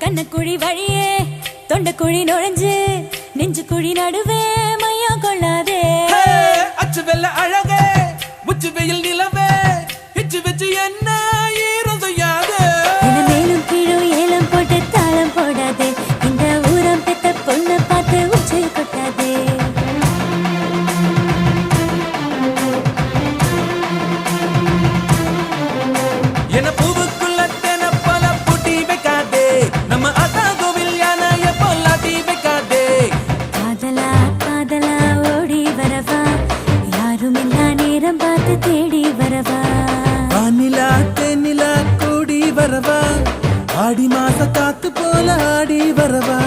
கண்ணக்குழி வழியே தொண்டக்குழி நுழைஞ்சு நெஞ்சு குழி நடுவே மையம் கொள்ளாதே அச்சு வெள்ள அழகே உச்சி வெயில் நிலவே இச்சு வச்சு என்ன ஈரம் செய்யாது மேலும் கீழும் ஏலம் போட்டு தாளம் போடாதே இந்த ஊரம் பெத்த பொண்ணு பார்த்து உச்சை கொட்டாதே என பூவுக்குள்ள தென பல பூட்டி வைக்காதே நம்ம அதா கோவில் யானைய பொல்லாட்டி வைக்காதே காதலா காதலா ஓடி வரவா யாரும் இல்லா நேரம் பார்த்து தேடி வரவா வானிலா தென்னிலா கூடி வரவா ஆடி மாச காத்து போல ஆடி வரவா